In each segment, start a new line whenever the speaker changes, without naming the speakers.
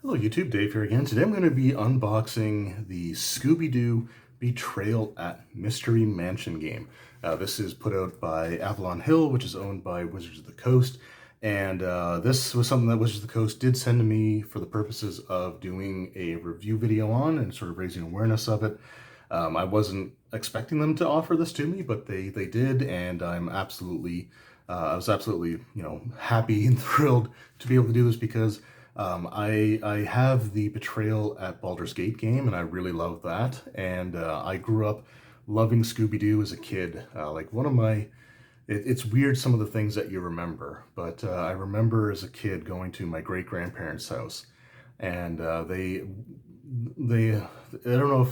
Hello YouTube, Dave here again. Today I'm going to be unboxing the Scooby-Doo Betrayal at Mystery Mansion game. This is put out by Avalon Hill, which is owned by Wizards of the Coast. And this was something that Wizards of the Coast did send to me for the purposes of doing a review video on and sort of raising awareness of it. I wasn't expecting them to offer this to me, but they did, and I was absolutely, happy and thrilled to be able to do this because I have the Betrayal at Baldur's Gate game, and I really love that. And I grew up loving Scooby-Doo as a kid. It's weird some of the things that you remember, but I remember as a kid going to my great-grandparents' house, and I don't know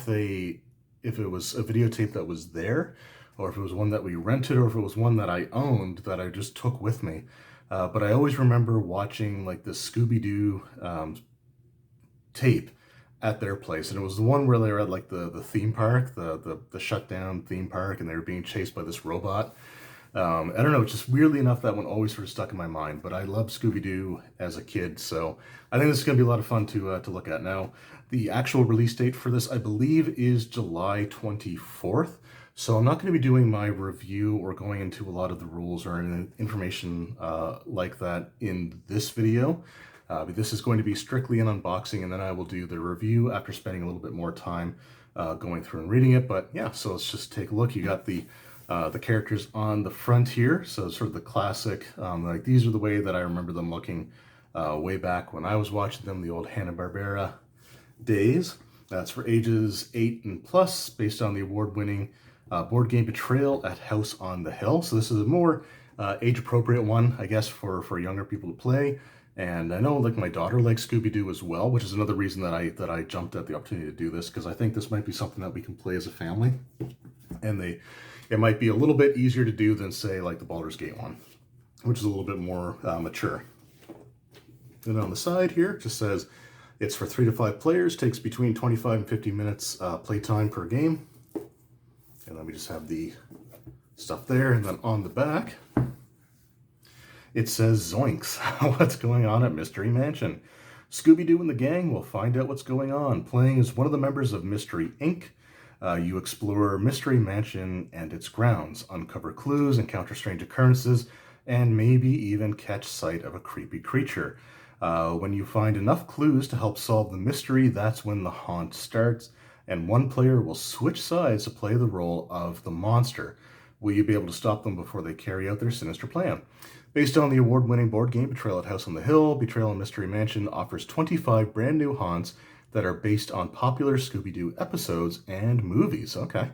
if it was a videotape that was there, or if it was one that we rented, or if it was one that I owned that I just took with me. But I always remember watching like the Scooby-Doo tape at their place, and it was the one where they were at like the theme park, the shut down theme park, and they were being chased by this robot. I don't know, just weirdly enough, that one always sort of stuck in my mind. But I loved Scooby-Doo as a kid, so I think this is going to be a lot of fun to look at. Now, the actual release date for this, I believe, is July 24th. So I'm not going to be doing my review or going into a lot of the rules or any information like that in this video. But this is going to be strictly an unboxing, and then I will do the review after spending a little bit more time going through and reading it. But yeah, so let's just take a look. You got the characters on the front here, so sort of the classic, like these are the way that I remember them looking way back when I was watching them, the old Hanna-Barbera days. That's for ages 8 and plus, based on the award-winning board game Betrayal at House on the Hill. So this is a more age-appropriate one, I guess, for younger people to play. And I know, like, my daughter likes Scooby-Doo as well, which is another reason that I jumped at the opportunity to do this, because I think this might be something that we can play as a family. And it might be a little bit easier to do than, say, like the Baldur's Gate one, which is a little bit more mature. And on the side here, it just says it's for 3 to 5 players, takes between 25 and 50 minutes playtime per game. And then we just have the stuff there, and then on the back, it says Zoinks! What's going on at Mystery Mansion? Scooby-Doo and the gang will find out what's going on. Playing as one of the members of Mystery Inc., you explore Mystery Mansion and its grounds, uncover clues, encounter strange occurrences, and maybe even catch sight of a creepy creature. When you find enough clues to help solve the mystery, that's when the haunt starts, and one player will switch sides to play the role of the monster. Will you be able to stop them before they carry out their sinister plan? Based on the award-winning board game Betrayal at House on the Hill, Betrayal in Mystery Mansion offers 25 brand new haunts that are based on popular Scooby-Doo episodes and movies. Okay.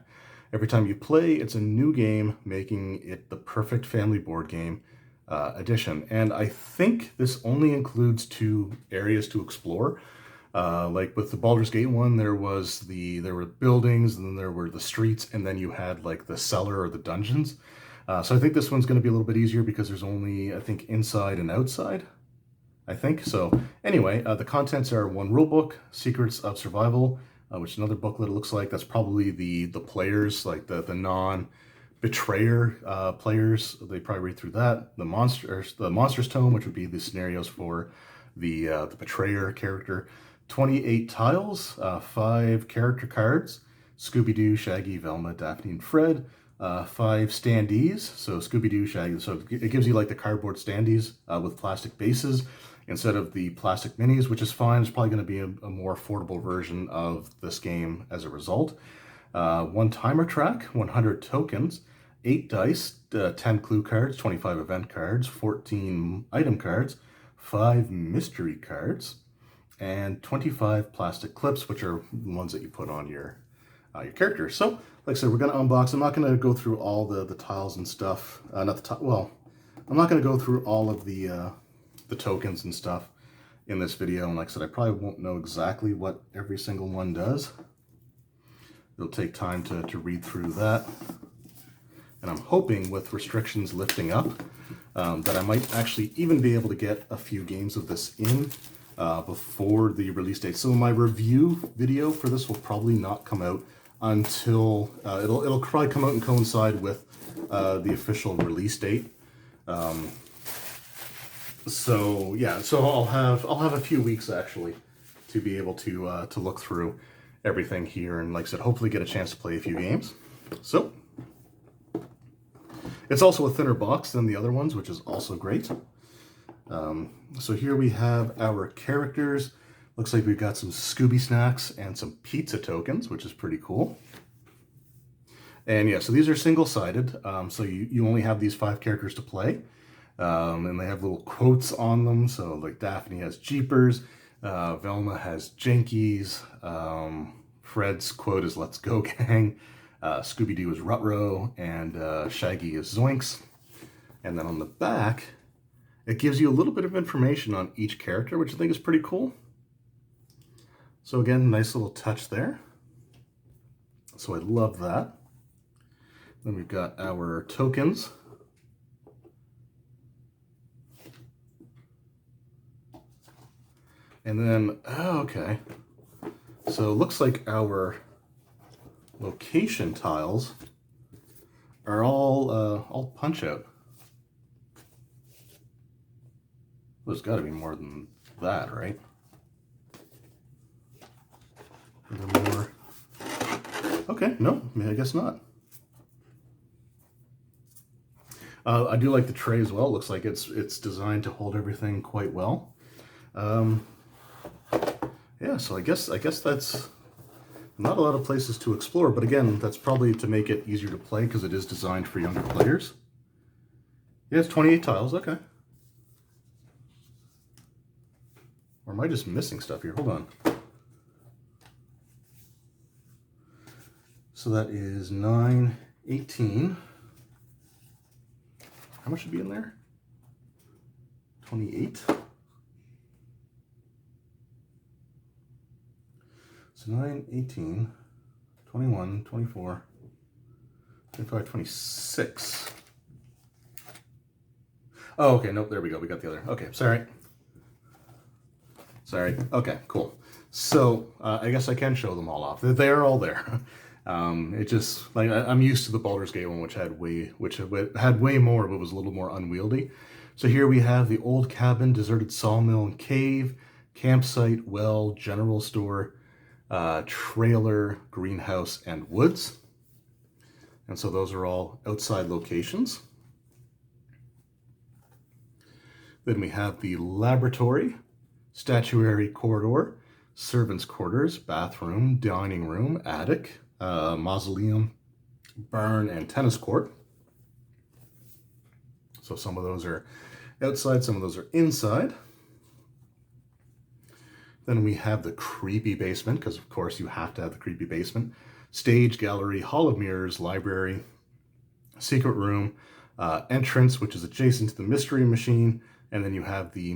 Every time you play, it's a new game, making it the perfect family board game edition. And I think this only includes 2 areas to explore. Like with the Baldur's Gate one, there were buildings, and then there were the streets, and then you had like the cellar or the dungeons. So I think this one's going to be a little bit easier because there's only, I think, inside and outside, I think. So anyway, the contents are 1 rulebook, Secrets of Survival, which is another booklet it looks like. That's probably the players, like the non-betrayer players. They probably read through that. The Monster's Tome, which would be the scenarios for the betrayer character. 28 tiles, 5 character cards, Scooby-Doo, Shaggy, Velma, Daphne, and Fred, 5 standees, so Scooby-Doo, Shaggy, so it gives you like the cardboard standees with plastic bases instead of the plastic minis, which is fine. It's probably going to be a more affordable version of this game as a result. 1 timer track, 100 tokens, 8 dice, 10 clue cards, 25 event cards, 14 item cards, 5 mystery cards, and 25 plastic clips, which are ones that you put on your character. So, like I said, we're going to unbox. I'm not going to go through all the tiles and stuff. I'm not going to go through all of the tokens and stuff in this video. And like I said, I probably won't know exactly what every single one does. It'll take time to read through that. And I'm hoping with restrictions lifting up that I might actually even be able to get a few games of this in before the release date. So my review video for this will probably not come out until it'll probably come out and coincide with the official release date. So yeah, so I'll have a few weeks actually to be able to look through everything here, and like I said, hopefully get a chance to play a few games. So it's also a thinner box than the other ones, which is also great. So here we have our characters. Looks like we've got some Scooby snacks and some pizza tokens, which is pretty cool. And yeah, so these are single-sided, so you only have these 5 characters to play. And they have little quotes on them, so like Daphne has Jeepers, Velma has Jinkies, Fred's quote is "Let's go, gang," Scooby-Doo is "Ruh-roh," and Shaggy is "Zoinks." And then on the back, it gives you a little bit of information on each character, which I think is pretty cool. So again, nice little touch there. So I love that. Then we've got our tokens. And then, oh, okay. So it looks like our location tiles are all punch out. There's got to be more than that, right? More. Okay, no, I guess not. I do like the tray as well. It looks like it's designed to hold everything quite well. Yeah, so I guess that's not a lot of places to explore, but again, that's probably to make it easier to play because it is designed for younger players. Yeah, it's 28 tiles, okay. Or am I just missing stuff here? Hold on. So that is 9, 18. How much should be in there? 28. So 9, 18, 21, 24, 25, 26. Oh, okay, nope, there we go. We got the other. Okay, sorry. Okay, cool. So I guess I can show them all off. They are all there. It just, like, I'm used to the Baldur's Gate one, which had way more, but was a little more unwieldy. So here we have the old cabin, deserted sawmill and cave, campsite, well, general store, trailer, greenhouse, and woods. And so those are all outside locations. Then we have the laboratory, statuary corridor, servants' quarters, bathroom, dining room, attic, mausoleum, barn, and tennis court. So some of those are outside, some of those are inside. Then we have the creepy basement, because of course you have to have the creepy basement. Stage, gallery, hall of mirrors, library, secret room, entrance, which is adjacent to the mystery machine. And then you have the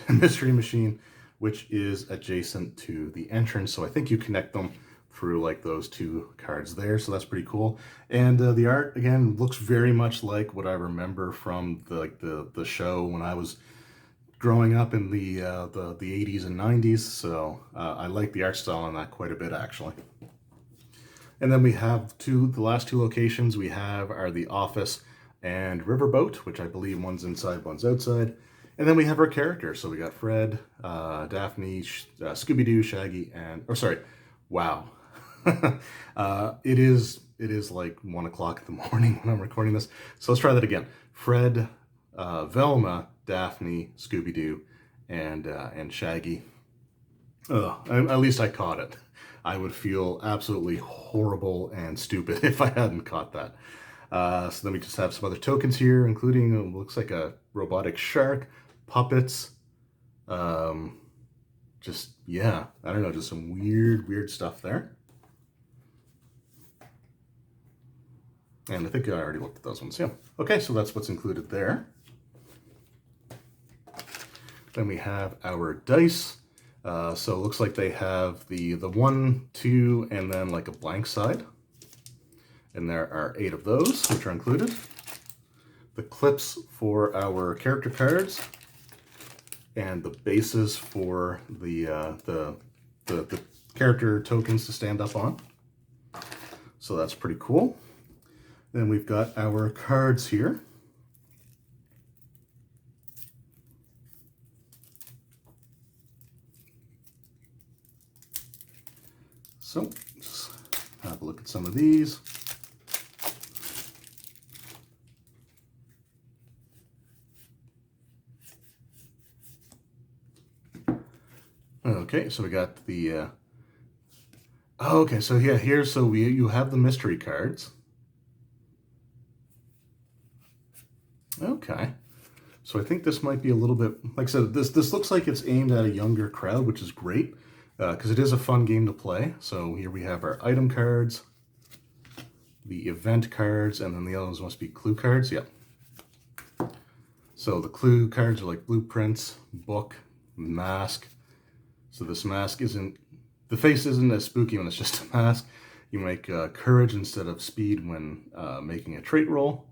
mystery machine, which is adjacent to the entrance. So I think you connect them through like those 2 cards there. So that's pretty cool. And the art, again, looks very much like what I remember from the show when I was growing up in the 80s and 90s. So I like the art style on that quite a bit, actually. And then we have the last 2 locations we have are the office and riverboat, which I believe one's inside, one's outside. And then we have our characters. So we got Fred, Daphne, Scooby-Doo, Shaggy, and, wow. It is like 1 o'clock in the morning when I'm recording this. So let's try that again. Fred, Velma, Daphne, Scooby-Doo, and Shaggy. At least I caught it. I would feel absolutely horrible and stupid if I hadn't caught that. So then we just have some other tokens here, including, looks like a robotic shark, puppets, just, yeah, I don't know, just some weird stuff there. And I think I already looked at those ones, yeah. Okay, so that's what's included there. Then we have our dice. So it looks like they have the 1, 2, and then like a blank side. And there are 8 of those, which are included. The clips for our character cards, and the bases for the character tokens to stand up on. So that's pretty cool. Then we've got our cards here. So let's have a look at some of these. Okay, so we got the, oh, okay, so yeah, here, so you have the mystery cards. Okay, so I think this might be a little bit, like I said, this looks like it's aimed at a younger crowd, which is great, because it is a fun game to play. So here we have our item cards, the event cards, and then the other ones must be clue cards, yeah. So the clue cards are like blueprints, book, mask. So this mask isn't, the face isn't as spooky when it's just a mask. You make courage instead of speed when making a trait roll.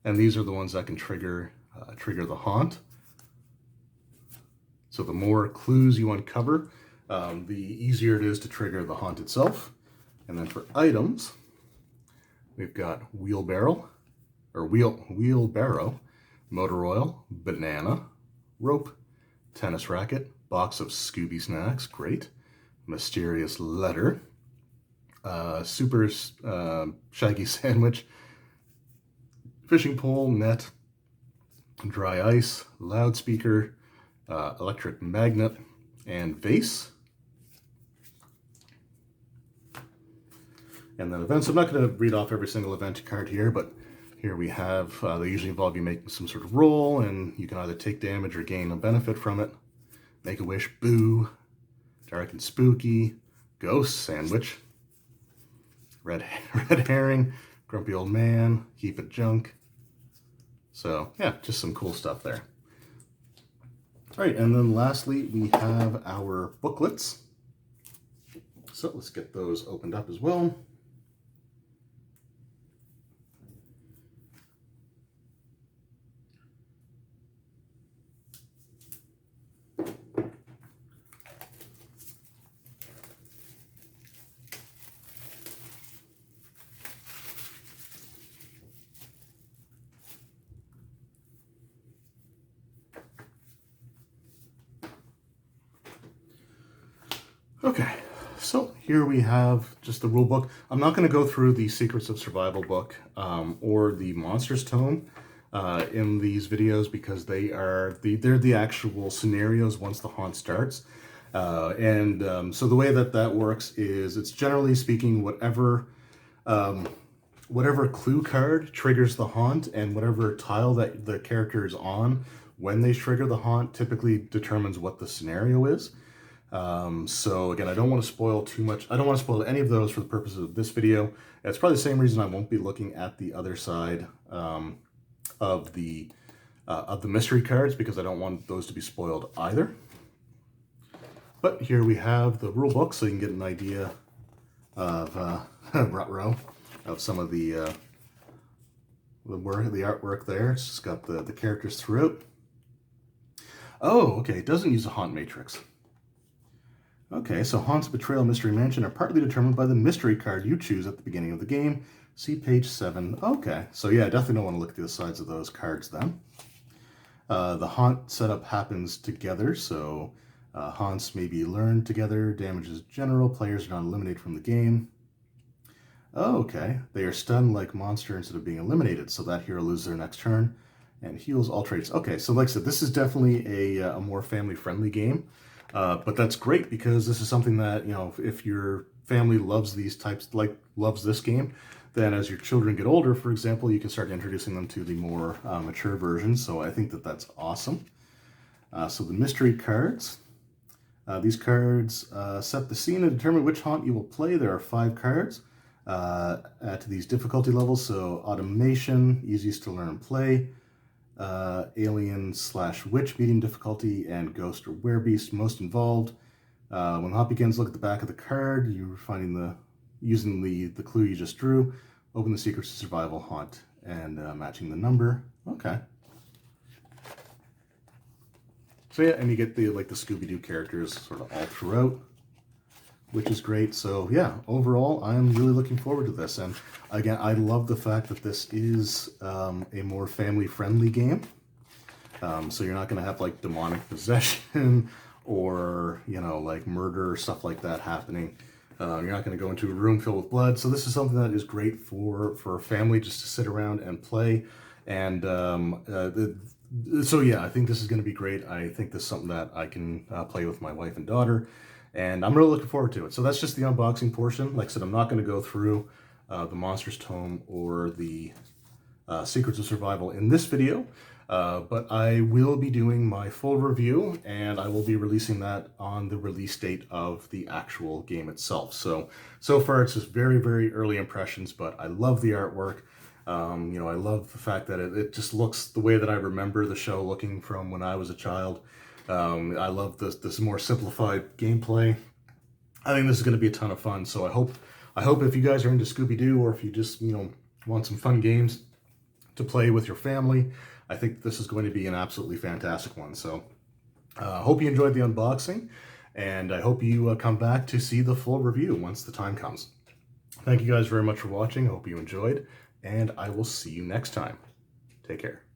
And these are the ones that can trigger the haunt. So the more clues you uncover, the easier it is to trigger the haunt itself. And then for items, we've got wheelbarrow, motor oil, banana, rope, tennis racket, box of Scooby snacks, great, mysterious letter, super shaggy sandwich, fishing pole, net, dry ice, loudspeaker, electric magnet, and vase. And then events, I'm not going to read off every single event card here, but here we have, they usually involve you making some sort of roll, and you can either take damage or gain a benefit from it. Make a wish, boo, dark and spooky, ghost sandwich, red herring, grumpy old man, keep it junk. So yeah, just some cool stuff there. All right, and then lastly, we have our booklets. So let's get those opened up as well. Okay, so here we have just the rule book. I'm not going to go through the Secrets of Survival book or the Monsters Tome in these videos because they're the actual scenarios once the haunt starts. So the way that works is it's generally speaking whatever clue card triggers the haunt and whatever tile that the character is on when they trigger the haunt typically determines what the scenario is. So again, I don't want to spoil too much. I don't want to spoil any of those for the purposes of this video. It's probably the same reason I won't be looking at the other side of the mystery cards because I don't want those to be spoiled either. But here we have the rule book, so you can get an idea of of some of the artwork there. It's just got the characters throughout. Oh, okay. It doesn't use a haunt matrix. Okay, so Haunts, Betrayal, Mystery Mansion are partly determined by the mystery card you choose at the beginning of the game. See page 7. Okay, so yeah, I definitely don't want to look at the sides of those cards then. The haunt setup happens together, so haunts may be learned together. Damage is general. Players are not eliminated from the game. Oh, okay. They are stunned like monster instead of being eliminated, so that hero loses their next turn and heals all traits. Okay, so like I said, this is definitely a more family-friendly game. But that's great because this is something that, you know, if your family loves these types, loves this game, then as your children get older, for example, you can start introducing them to the more mature versions. So I think that that's awesome. So the mystery cards. These cards set the scene and determine which haunt you will play. There are 5 cards at these difficulty levels. So automation, easiest to learn and play. Alien/witch medium difficulty, and ghost or werebeast most involved. When the haunt begins, look at the back of the card. You're using the clue you just drew. Open the Secrets to Survival haunt and matching the number. Okay. So yeah, and you get the Scooby-Doo characters sort of all throughout, which is great. So yeah, overall, I'm really looking forward to this. And again, I love the fact that this is a more family-friendly game. So you're not going to have like demonic possession or, you know, like murder or stuff like that happening. You're not going to go into a room filled with blood. So this is something that is great for a family just to sit around and play. And so yeah, I think this is going to be great. I think this is something that I can play with my wife and daughter, and I'm really looking forward to it. So that's just the unboxing portion. Like I said, I'm not going to go through the Monsters Tome or the Secrets of Survival in this video, but I will be doing my full review, and I will be releasing that on the release date of the actual game itself. So far it's just very, very early impressions, but I love the artwork. You know, I love the fact that it just looks the way that I remember the show looking from when I was a child. I love this more simplified gameplay. I think this is going to be a ton of fun. So I hope if you guys are into Scooby-Doo, or if you just, you know, want some fun games to play with your family, I think this is going to be an absolutely fantastic one. So hope you enjoyed the unboxing, and I hope you come back to see the full review once the time comes. Thank you guys very much for watching. I hope you enjoyed, and I will see you next time. Take care.